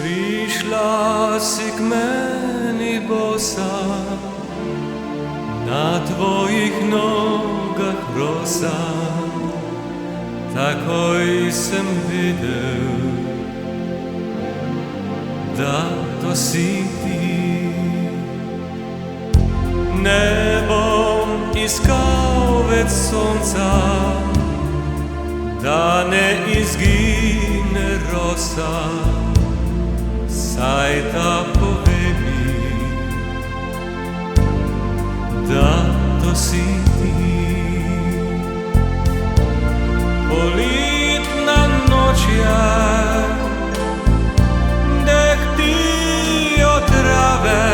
Prišla si k meni bosa, na tvojih nogah rosa, takoj sem videl, da to si ti. Ne bom iskal več sonca, da ne izgine rosa, saj ta pove mi, da to si ti. Politna noč je, dehtijo trave,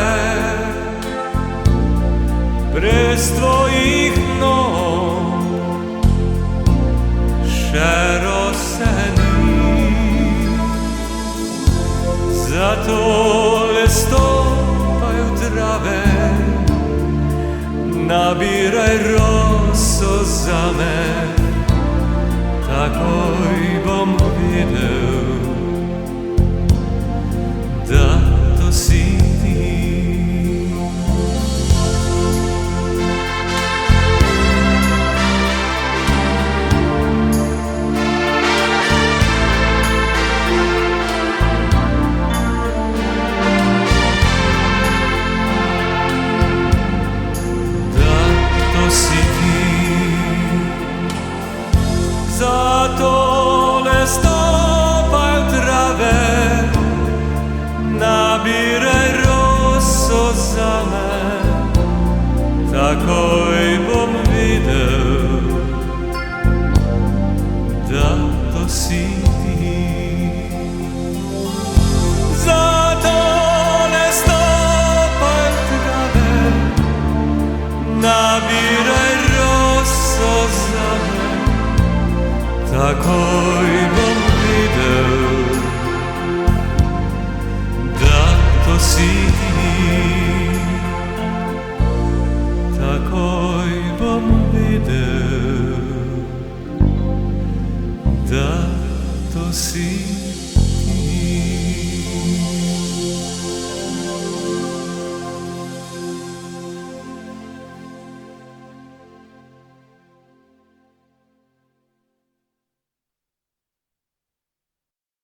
brez tvojih nog še rose ni. Zatole stopaj v trave, nabiraj roso zame, takoj bom videl, da to si ti. Zatole stopaj v trave, nabiraj roso zame, takoj bom videl, da to si ti. Zatole stopaj v trave, nabiraj roso zame, takoj